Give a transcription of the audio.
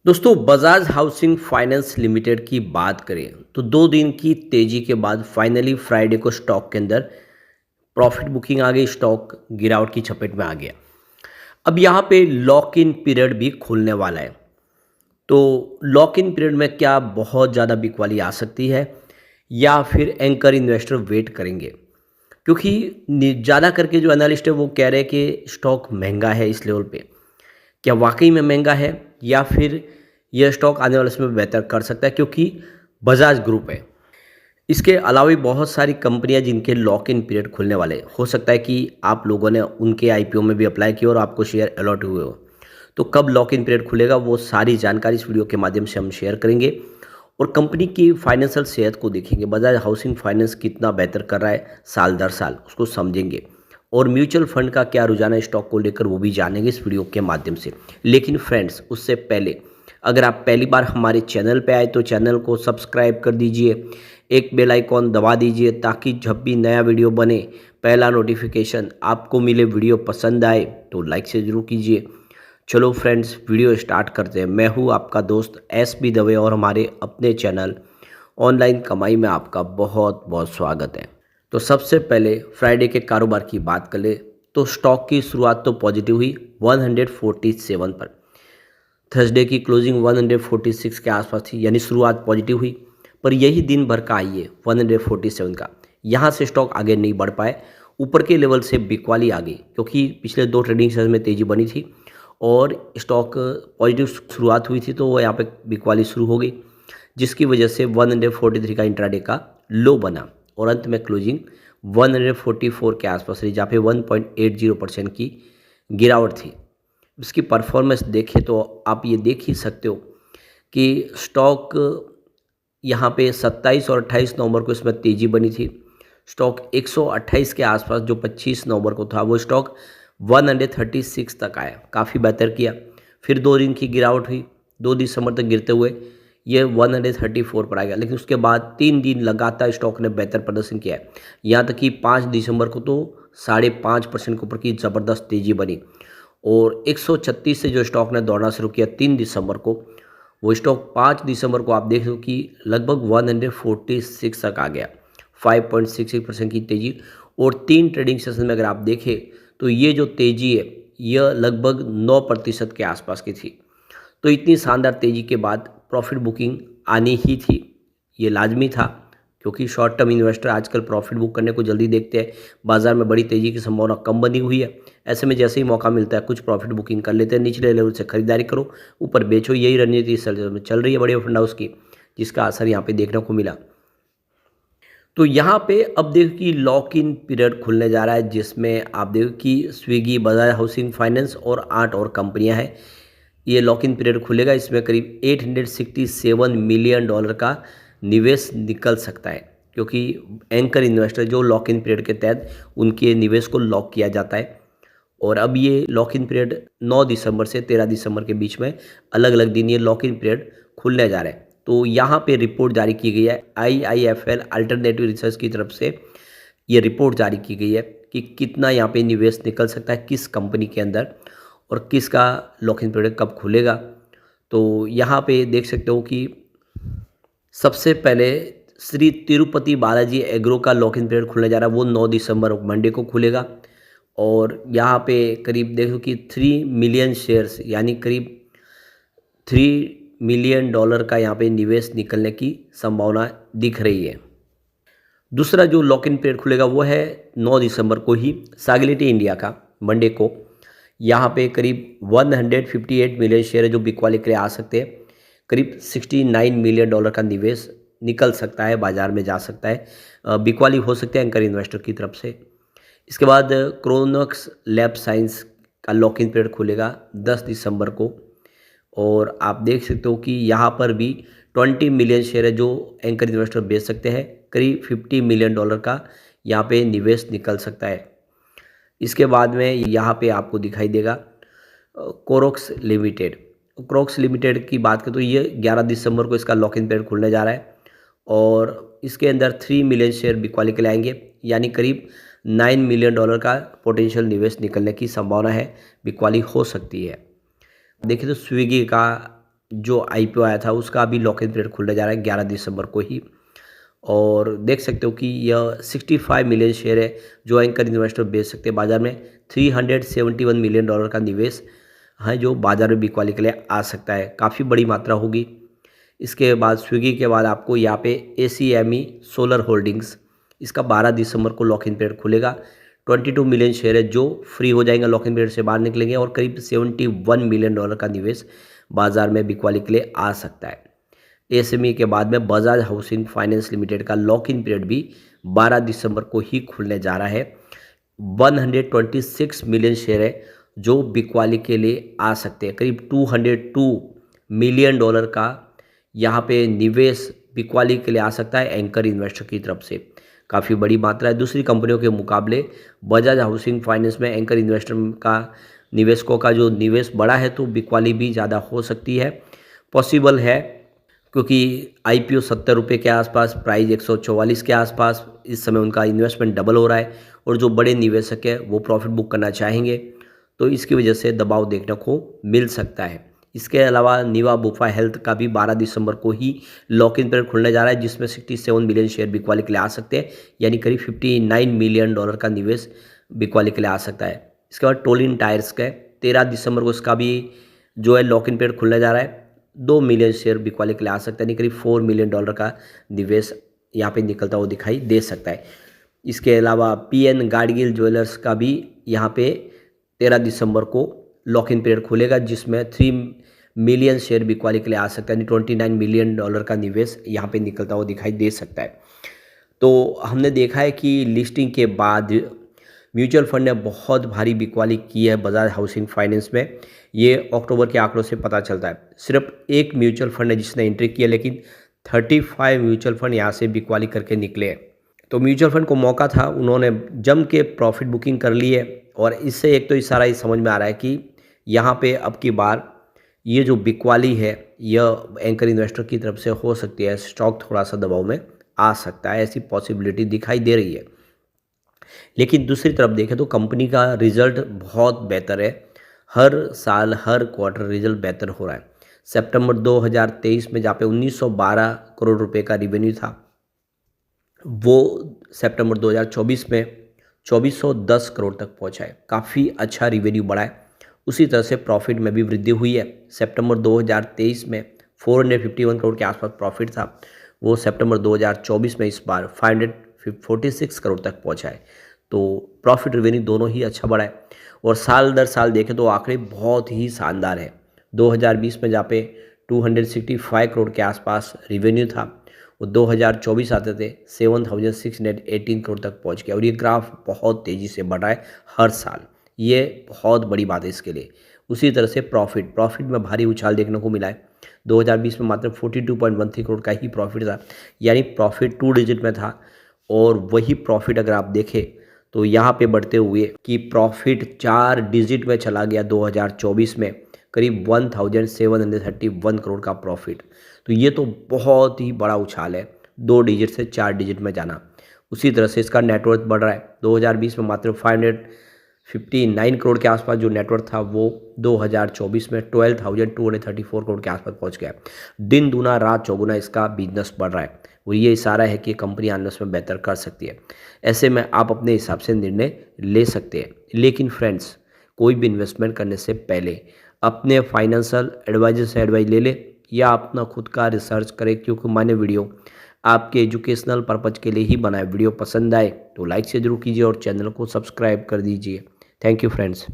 दोस्तों Bajaj housing finance limited की बात करें तो 2 दिन की तेजी के बाद फाइनली फ्राइडे को स्टॉक के अंदर प्रॉफिट बुकिंग आ गई। स्टॉक गिरावट की चपेट में आ गया। अब यहाँ पे लॉक इन पीरियड भी खुलने वाला है। तो लॉक इन पीरियड में क्या बहुत ज़्यादा बिकवाली आ सकती है या फिर एंकर इन्वेस्टर वेट करेंगे? क्योंकि ज़्यादा करके जो एनालिस्ट है वो कह रहे हैं कि स्टॉक महंगा है इस लेवल पे। क्या वाकई में महंगा है या फिर यह स्टॉक आने वाले समय में बेहतर कर सकता है? क्योंकि बजाज ग्रुप है। इसके अलावा भी बहुत सारी कंपनियां जिनके लॉक इन पीरियड खुलने वाले हैं। हो सकता है कि आप लोगों ने उनके आईपीओ में भी अप्लाई किया और आपको शेयर अलॉट हुए हो। तो कब लॉक इन पीरियड खुलेगा वो सारी जानकारी इस वीडियो के माध्यम से हम शेयर करेंगे और कंपनी की फाइनेंशियल सेहत को देखेंगे। बजाज हाउसिंग फाइनेंस कितना बेहतर कर रहा है साल दर साल उसको समझेंगे और म्यूचुअल फंड का क्या रुझान है स्टॉक को लेकर वो भी जानेंगे इस वीडियो के माध्यम से। लेकिन फ्रेंड्स उससे पहले अगर आप पहली बार हमारे चैनल पे आए तो चैनल को सब्सक्राइब कर दीजिए, एक बेल आइकॉन दबा दीजिए ताकि जब भी नया वीडियो बने पहला नोटिफिकेशन आपको मिले। वीडियो पसंद आए तो लाइक से ज़रूर कीजिए। चलो फ्रेंड्स वीडियो स्टार्ट करते हैं। मैं हूँ आपका दोस्त एस बी दवे और हमारे अपने चैनल ऑनलाइन कमाई में आपका बहुत बहुत स्वागत है। तो सबसे पहले फ्राइडे के कारोबार की बात कर ले तो स्टॉक की शुरुआत तो पॉजिटिव हुई 147 पर। थर्सडे की क्लोजिंग 146 के आसपास थी, यानी शुरुआत पॉजिटिव हुई। पर यही दिन भर का आई है 147 का। यहाँ से स्टॉक आगे नहीं बढ़ पाए। ऊपर के लेवल से बिकवाली आ गई क्योंकि पिछले 2 ट्रेडिंग सेशन में तेज़ी बनी थी और स्टॉक पॉजिटिव शुरुआत हुई थी तो वो यहाँ पे बिकवाली शुरू हो गई, जिसकी वजह से 143 का इंट्राडे का लो बना और अंत में क्लोजिंग 144 के आसपास रही, जहाँ पे 1.80% की गिरावट थी। इसकी परफॉर्मेंस देखें तो आप ये देख ही सकते हो कि स्टॉक यहाँ पे 27 और 28 नवंबर को इसमें तेज़ी बनी थी। स्टॉक 128 के आसपास जो 25 नवंबर को था वो स्टॉक 136 तक आया, काफ़ी बेहतर किया। फिर 2 दिन की गिरावट हुई, 2 दिसंबर तक गिरते हुए ये 134 पर आ गया। लेकिन उसके बाद 3 दिन लगातार स्टॉक ने बेहतर प्रदर्शन किया है। यहाँ तक कि 5 दिसंबर को तो 5.5% के ऊपर की ज़बरदस्त तेज़ी बनी और 136 से जो स्टॉक ने दौड़ना शुरू किया 3 दिसंबर को, वो स्टॉक 5 दिसंबर को आप देख लो कि लगभग 146 तक आ गया, 5.66% की तेज़ी। और 3 ट्रेडिंग सेशन में अगर आप देखें तो ये जो तेज़ी है यह लगभग 9% के आसपास की थी। तो इतनी शानदार तेज़ी के बाद प्रॉफिट बुकिंग आनी ही थी, ये लाजमी था क्योंकि शॉर्ट टर्म इन्वेस्टर आजकल प्रॉफिट बुक करने को जल्दी देखते हैं। बाजार में बड़ी तेज़ी की संभावना कम बनी हुई है। ऐसे में जैसे ही मौका मिलता है कुछ प्रॉफिट बुकिंग कर लेते हैं, निचले लेवल से खरीदारी करो, ऊपर बेचो। यही रणनीति इस समय में चल रही है बड़े फंड हाउस की, जिसका असर यहाँ पे देखने को मिला। तो यहाँ पे अब देखो कि लॉक इन पीरियड खुलने जा रहा है, जिसमें आप देखो कि स्विगी, बजाज हाउसिंग फाइनेंस और 8 और कंपनियां हैं। ये लॉक इन पीरियड खुलेगा, इसमें करीब $867 मिलियन का निवेश निकल सकता है क्योंकि एंकर इन्वेस्टर जो लॉक इन पीरियड के तहत उनके निवेश को लॉक किया जाता है। और अब ये लॉक इन पीरियड 9 दिसंबर से 13 दिसंबर के बीच में अलग अलग दिन ये लॉक इन पीरियड खुलने जा रहे हैं। तो यहाँ पे रिपोर्ट जारी की गई है IIFL अल्टरनेटिव रिसर्च की तरफ से। ये रिपोर्ट जारी की गई है कि कितना यहाँ पे निवेश निकल सकता है किस कंपनी के अंदर और किसका लॉक इन पीरियड कब खुलेगा। तो यहाँ पे देख सकते हो कि सबसे पहले श्री तिरुपति बालाजी एग्रो का लॉक इन पीरियड खुलने जा रहा है, वो 9 दिसंबर मंडे को खुलेगा। और यहाँ पे करीब देखो कि 3 मिलियन शेयर्स यानी करीब $3 मिलियन का यहाँ पे निवेश निकलने की संभावना दिख रही है। दूसरा जो लॉक इन पीरियड खुलेगा वो है 9 दिसंबर को ही सागिलिटी इंडिया का, मंडे को। यहाँ पे करीब 158 मिलियन शेयर है जो बिकवाली के लिए आ सकते हैं। करीब $69 मिलियन का निवेश निकल सकता है, बाजार में जा सकता है, बिकवाली हो सकती है एंकर इन्वेस्टर की तरफ से। इसके बाद क्रोनोक्स लैब साइंस का लॉक इन पीरियड खुलेगा 10 दिसंबर को और आप देख सकते हो कि यहाँ पर भी 20 मिलियन शेयर है जो एंकर इन्वेस्टर बेच सकते हैं। करीब $50 मिलियन का यहाँ पे निवेश निकल सकता है। इसके बाद में यहाँ पे आपको दिखाई देगा कोरोक्स लिमिटेड। कोरोक्स लिमिटेड की बात करें तो ये 11 दिसंबर को इसका लॉक इन पीरियड खुलने जा रहा है और इसके अंदर 3 मिलियन शेयर बिकवाली के लिए आएंगे, यानी करीब $9 मिलियन का पोटेंशियल निवेश निकलने की संभावना है, बिकवाली हो सकती है। देखिए तो स्विगी का जो आईपीओ आया था उसका अभी लॉक इन पीरियड खुलने जा रहा है 11 दिसंबर को ही। और देख सकते हो कि यह 65 मिलियन शेयर है जो एंकर इन्वेस्टर बेच सकते हैं बाजार में। 371 मिलियन डॉलर का निवेश है जो बाजार में बिकवाली के लिए आ सकता है, काफ़ी बड़ी मात्रा होगी। इसके बाद स्विगी के बाद आपको यहाँ पे एसीएमई सोलर होल्डिंग्स, इसका 12 दिसंबर को लॉक इन पीरियड खुलेगा। 22 मिलियन शेयर है जो फ्री हो जाएंगे, लॉक इन पीरियड से बाहर निकलेंगे और करीब 71 मिलियन डॉलर का निवेश बाजार में बिकवाली के लिए आ सकता है। एसएमई के बाद में बजाज हाउसिंग फाइनेंस लिमिटेड का लॉक इन पीरियड भी 12 दिसंबर को ही खुलने जा रहा है। 126 मिलियन शेयर है जो बिकवाली के लिए आ सकते हैं। करीब 202 मिलियन डॉलर का यहाँ पे निवेश बिकवाली के लिए आ सकता है एंकर इन्वेस्टर की तरफ से, काफ़ी बड़ी मात्रा है। दूसरी कंपनियों के मुकाबले बजाज हाउसिंग फाइनेंस में एंकर इन्वेस्टर का निवेशकों का जो निवेश बड़ा है तो बिकवाली भी ज़्यादा हो सकती है, पॉसिबल है, क्योंकि आईपीओ 70 रुपये के आसपास, प्राइस 144 के आसपास इस समय उनका इन्वेस्टमेंट डबल हो रहा है और जो बड़े निवेशक है वो प्रॉफिट बुक करना चाहेंगे, तो इसकी वजह से दबाव देखने को मिल सकता है। इसके अलावा निवा बुफा हेल्थ का भी 12 दिसंबर को ही लॉक इन पीरियड खुलने जा रहा है जिसमें 67 मिलियन शेयर बिकवाली के लिए आ सकते हैं, यानी करीब 59 मिलियन डॉलर का निवेश बिकवाली के लिए आ सकता है। इसके बाद टोलिन टायर्स का 13 दिसंबर को इसका भी जो है लॉक इन पीरियड खुलने जा रहा है। 2 मिलियन शेयर बिकवाली के लिए आ सकता है, यानी करीब 4 मिलियन डॉलर का निवेश यहाँ पे निकलता हुआ दिखाई दे सकता है। इसके अलावा पीएन गाडगिल ज्वेलर्स का भी यहाँ पे 13 दिसंबर को लॉक इन पीरियड खुलेगा जिसमें 3 मिलियन शेयर बिकवाली के लिए आ सकता है, यानी 29 मिलियन डॉलर का निवेश यहाँ पे निकलता हुआ दिखाई दे सकता है। तो हमने देखा है कि लिस्टिंग के बाद म्यूचुअल फंड ने बहुत भारी बिकवाली की है बजाज हाउसिंग फाइनेंस में, ये अक्टूबर के आंकड़ों से पता चलता है। सिर्फ एक म्यूचुअल फंड है जिसने एंट्री की है, लेकिन 35 म्यूचुअल फंड यहाँ से बिकवाली करके निकले हैं। तो म्यूचुअल फंड को मौका था, उन्होंने जम के प्रॉफिट बुकिंग कर ली है और इससे एक तो इशारा ये समझ में आ रहा है कि यहाँ पे अब की बार ये जो बिकवाली है यह एंकर इन्वेस्टर की तरफ से हो सकती है, स्टॉक थोड़ा सा दबाव में आ सकता है, ऐसी पॉसिबिलिटी दिखाई दे रही है। लेकिन दूसरी तरफ देखें तो कंपनी का रिजल्ट बहुत बेहतर है, हर साल हर क्वार्टर रिजल्ट बेहतर हो रहा है। सितंबर 2023 में जहाँ पे 1912 करोड़ रुपए का रिवेन्यू था, वो सितंबर 2024 में 2410 करोड़ तक पहुँचा है, काफ़ी अच्छा रिवेन्यू बढ़ा है। उसी तरह से प्रॉफिट में भी वृद्धि हुई है। सितंबर 2023 में 451 करोड़ के आसपास प्रॉफिट था, वो सितंबर 2024 में इस बार 546 करोड़ तक पहुंचा है। तो प्रॉफिट रेवेन्यू दोनों ही अच्छा बढ़ा है और साल दर साल देखें तो आंकड़े बहुत ही शानदार है। 2020 में जहाँ पे 265 करोड़ के आसपास रेवेन्यू था, वो 2024 आते थे 7618 करोड़ तक पहुंच गया और ये ग्राफ बहुत तेज़ी से बढ़ रहा है हर साल, ये बहुत बड़ी बात है इसके लिए। उसी तरह से प्रॉफिट में भारी उछाल देखने को मिला है। 2020 में मात्र 42.13 करोड़ का ही प्रॉफिट था, यानी प्रॉफिट 2 डिजिट में था और वही प्रॉफिट अगर आप देखें तो यहाँ पे बढ़ते हुए कि प्रॉफिट 4 डिजिट में चला गया 2024 में, करीब 1731 करोड़ का प्रॉफिट। तो ये तो बहुत ही बड़ा उछाल है, 2 डिजिट से 4 डिजिट में जाना। उसी तरह से इसका नेटवर्थ बढ़ रहा है। 2020 में मात्र 559 करोड़ के आसपास जो नेटवर्थ था वो 2024 में 12,234 करोड़ के आसपास पहुंच गया। दिन दूना रात चौगुना इसका बिजनेस बढ़ रहा है और ये इशारा है कि कंपनी आने में बेहतर कर सकती है। ऐसे में आप अपने हिसाब से निर्णय ले सकते हैं, लेकिन फ्रेंड्स कोई भी इन्वेस्टमेंट करने से पहले अपने फाइनेंशियल एडवाइजर से एडवाइस ले ले या अपना खुद का रिसर्च करें, क्योंकि मैंने वीडियो आपके एजुकेशनल पर्पज़ के लिए ही बनाए। वीडियो पसंद आए तो लाइक से जरूर कीजिए और चैनल को सब्सक्राइब कर दीजिए। Thank you friends.